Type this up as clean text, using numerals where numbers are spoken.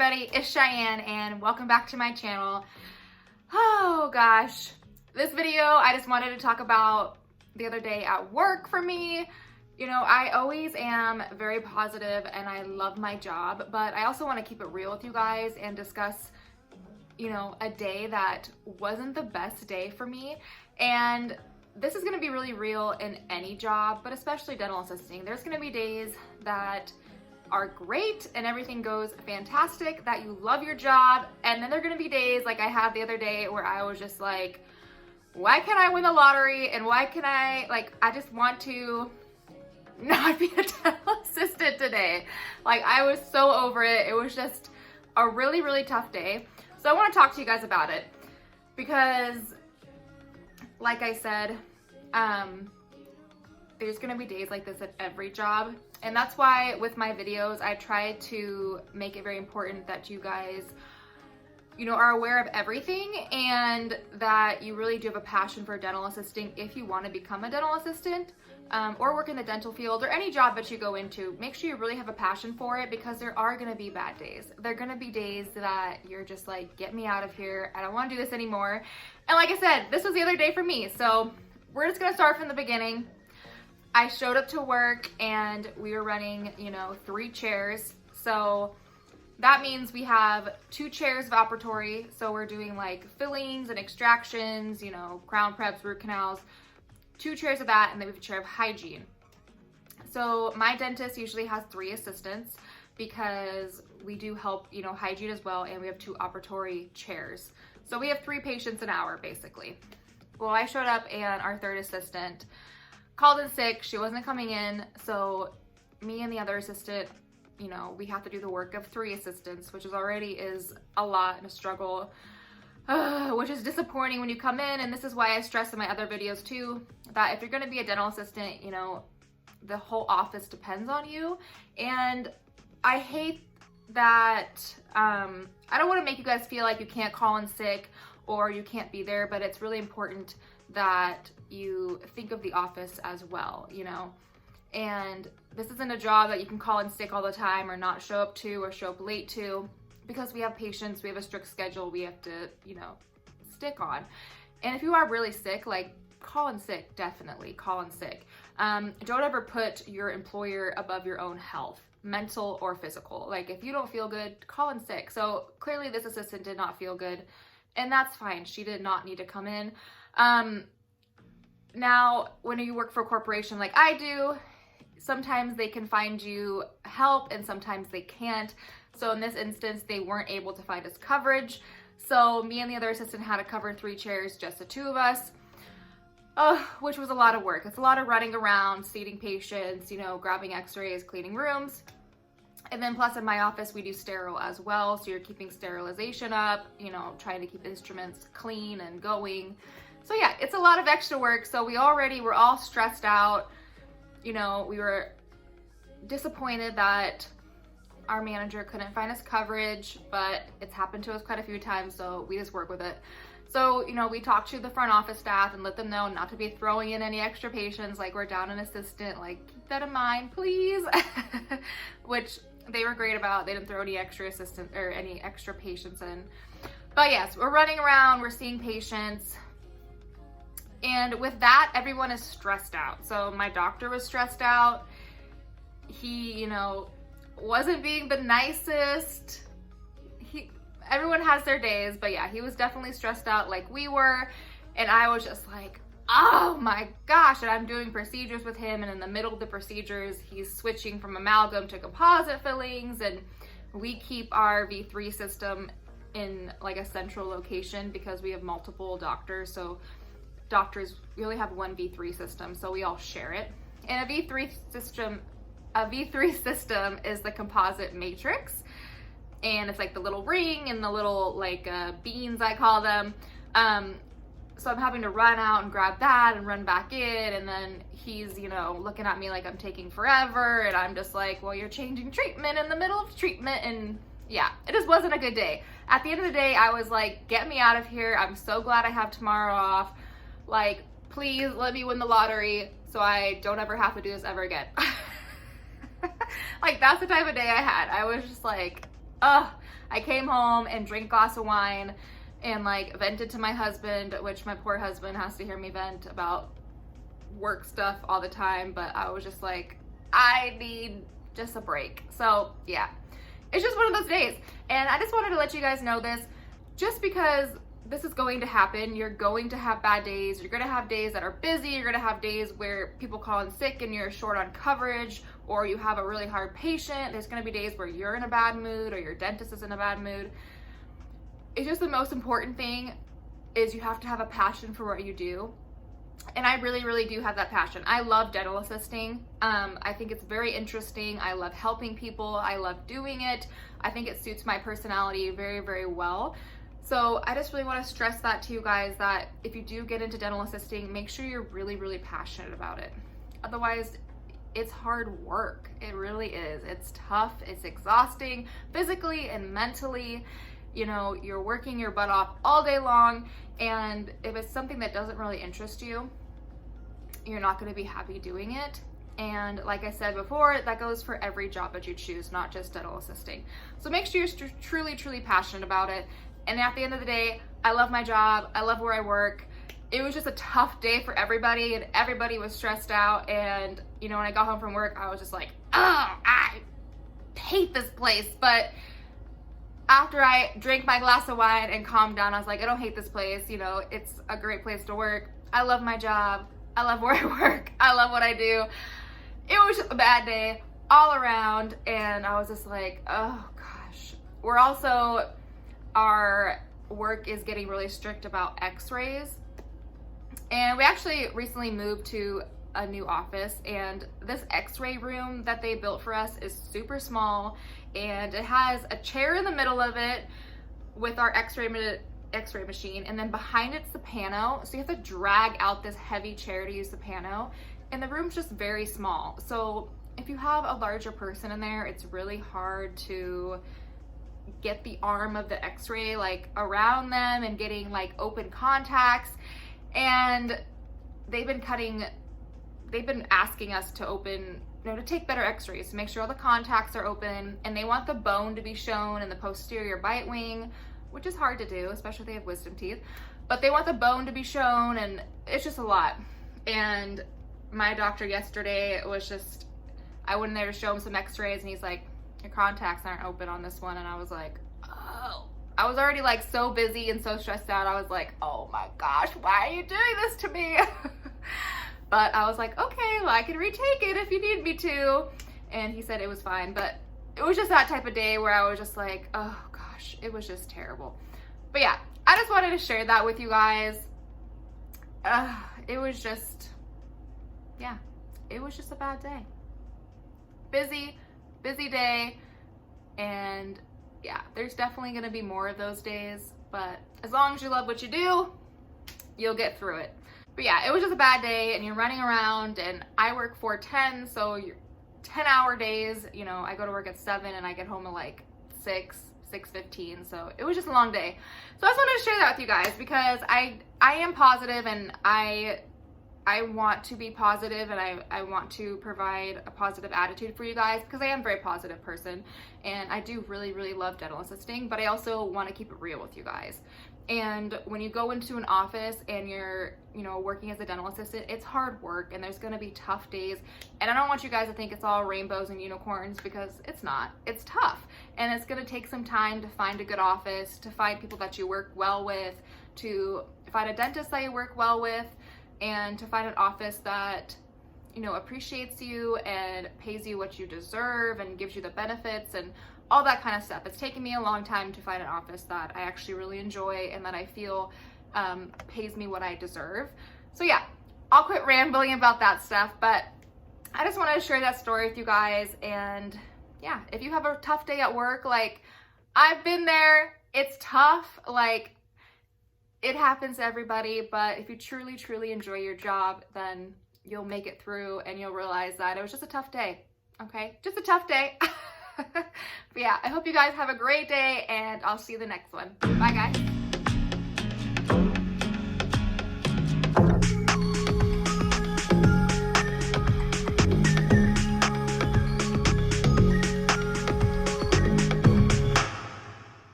everybody, it's Cheyenne and welcome back to my channel. Oh gosh, this video I just wanted to talk about the other day at work for me. You know, I always am very positive and I love my job, but I also want to keep it real with you guys and discuss, you know, a day that wasn't the best day for me. And this is going to be really real in any job, but especially dental assisting. There's going to be days that are great and everything goes fantastic, that you love your job, and then there are going to be days like I had the other day where I was just like, why can't I win the lottery, and why can I just want to not be a dental assistant today. Like, I was so over it. It was just a really, really tough day. So I want to talk to you guys about it because, like I said, there's going to be days like this at every job. And that's why with my videos, I try to make it very important that you guys, you know, are aware of everything and that you really do have a passion for dental assisting if you want to become a dental assistant or work in the dental field or any job that you go into. Make sure you really have a passion for it because there are going to be bad days. There are going to be days that you're just like, get me out of here. I don't want to do this anymore. And like I said, this was the other day for me. So we're just going to start from the beginning. I showed up to work and we were running, you know, 3 chairs. So that means we have 2 chairs of operatory. So we're doing like fillings and extractions, you know, crown preps, root canals, 2 chairs of that, and then we have a chair of hygiene. So my dentist usually has 3 assistants because we do help, you know, hygiene as well, and we have 2 operatory chairs. So we have 3 patients an hour basically. Well, I showed up and our 3rd assistant called in sick. She wasn't coming in, so me and the other assistant, you know, we have to do the work of 3 assistants, which already is a lot and a struggle, which is disappointing when you come in. And this is why I stress in my other videos too, that if you're going to be a dental assistant, you know, the whole office depends on you. And I hate that, I don't want to make you guys feel like you can't call in sick or you can't be there, but it's really important that you think of the office as well, you know. And this isn't a job that you can call in sick all the time or not show up to or show up late to, because we have patients, we have a strict schedule we have to, you know, stick on. And if you are really sick, like, call in sick, definitely call in sick. Don't ever put your employer above your own health, mental or physical. Like, if you don't feel good, call in sick. So clearly this assistant did not feel good, and that's fine. She did not need to come in. Now, when you work for a corporation like I do, sometimes they can find you help and sometimes they can't. So in this instance, they weren't able to find us coverage. So me and the other assistant had to cover 3 chairs, just the 2 of us, which was a lot of work. It's a lot of running around, seating patients, you know, grabbing x-rays, cleaning rooms. And then plus in my office, we do sterile as well. So you're keeping sterilization up, you know, trying to keep instruments clean and going. So yeah, it's a lot of extra work. So we were all stressed out. You know, we were disappointed that our manager couldn't find us coverage, but it's happened to us quite a few times, so we just work with it. So, you know, we talked to the front office staff and let them know not to be throwing in any extra patients, like we're down an assistant, like keep that in mind, please. Which they were great about. They didn't throw any extra assistant or any extra patients in. But yes, we're running around, we're seeing patients. And with that, everyone is stressed out. So my doctor was stressed out. He, you know, wasn't being the nicest. Everyone has their days, but yeah, he was definitely stressed out like we were. And I was just like, oh my gosh. And I'm doing procedures with him. And in the middle of the procedures, he's switching from amalgam to composite fillings. And we keep our V3 system in like a central location because we have multiple doctors. So doctors, we only have one V3 system, so we all share it. And a V3 system is the composite matrix, and it's like the little ring and the little like beans, I call them. So I'm having to run out and grab that and run back in, and then he's, you know, looking at me like I'm taking forever, and I'm just like, well, you're changing treatment in the middle of treatment. And yeah, it just wasn't a good day. At the end of the day, I was like, get me out of here. I'm so glad I have tomorrow off. Like, please let me win the lottery so I don't ever have to do this ever again. Like, that's the type of day I had. I was just like, ugh, I came home and drank a glass of wine and like vented to my husband, which my poor husband has to hear me vent about work stuff all the time, but I was just like, I need just a break. So yeah, it's just one of those days. And I just wanted to let you guys know this, just because this is going to happen. You're going to have bad days. You're going to have days that are busy. You're going to have days where people call in sick and you're short on coverage, or you have a really hard patient. There's going to be days where you're in a bad mood or your dentist is in a bad mood. It's just the most important thing is you have to have a passion for what you do. And I really, really do have that passion. I love dental assisting. I think it's very interesting. I love helping people. I love doing it. I think it suits my personality very, very well. So I just really want to stress that to you guys, that if you do get into dental assisting, make sure you're really, really passionate about it. Otherwise, it's hard work. It really is. It's tough. It's exhausting physically and mentally. You know, you're working your butt off all day long, and if it's something that doesn't really interest you, you're not going to be happy doing it. And like I said before, that goes for every job that you choose, not just dental assisting. So make sure you're truly, truly passionate about it. And at the end of the day, I love my job. I love where I work. It was just a tough day for everybody, and everybody was stressed out. And, you know, when I got home from work, I was just like, oh, I hate this place. But after I drank my glass of wine and calmed down, I was like, I don't hate this place. You know, it's a great place to work. I love my job. I love where I work. I love what I do. It was just a bad day all around. And I was just like, oh gosh. We're also, our work is getting really strict about x-rays. And we actually recently moved to a new office, and this x-ray room that they built for us is super small, and it has a chair in the middle of it with our x-ray machine, and then behind it's the pano, so you have to drag out this heavy chair to use the pano, and the room's just very small. So if you have a larger person in there, it's really hard to get the arm of the x-ray like around them and getting like open contacts. And they've been asking us to open, you know, to take better x-rays, to make sure all the contacts are open, and they want the bone to be shown in the posterior bite wing, which is hard to do, especially if they have wisdom teeth, but they want the bone to be shown, and it's just a lot. And my doctor yesterday was just, I went in there to show him some x-rays, and he's like, your contacts aren't open on this one. And I was like, oh. I was already like so busy and so stressed out. I was like, oh my gosh, why are you doing this to me? But I was like, okay, well, I can retake it if you need me to. And he said it was fine. But it was just that type of day where I was just like, oh gosh, it was just terrible. But yeah, I just wanted to share that with you guys. It was just, yeah, it was just a bad day. Busy day. And yeah, there's definitely going to be more of those days, but as long as you love what you do, you'll get through it. But yeah, it was just a bad day, and you're running around, and I work 4/10, so you're 10-hour days. You know, I go to work at 7 and I get home at like 6:15, so it was just a long day. So I just wanted to share that with you guys, because I am positive, and I want to be positive, and I want to provide a positive attitude for you guys, because I am a very positive person, and I do really, really love dental assisting, but I also want to keep it real with you guys. And when you go into an office and you're, you know, working as a dental assistant, it's hard work, and there's going to be tough days. And I don't want you guys to think it's all rainbows and unicorns, because it's not. It's tough, and it's going to take some time to find a good office, to find people that you work well with, to find a dentist that you work well with, and to find an office that, you know, appreciates you and pays you what you deserve and gives you the benefits and all that kind of stuff. It's taken me a long time to find an office that I actually really enjoy and that I feel pays me what I deserve. So yeah, I'll quit rambling about that stuff, but I just wanted to share that story with you guys. And yeah, if you have a tough day at work, like I've been there, it's tough, like it happens to everybody, but if you truly, truly enjoy your job, then you'll make it through, and you'll realize that it was just a tough day, okay? Just a tough day. But yeah, I hope you guys have a great day, and I'll see you the next one. Bye, guys.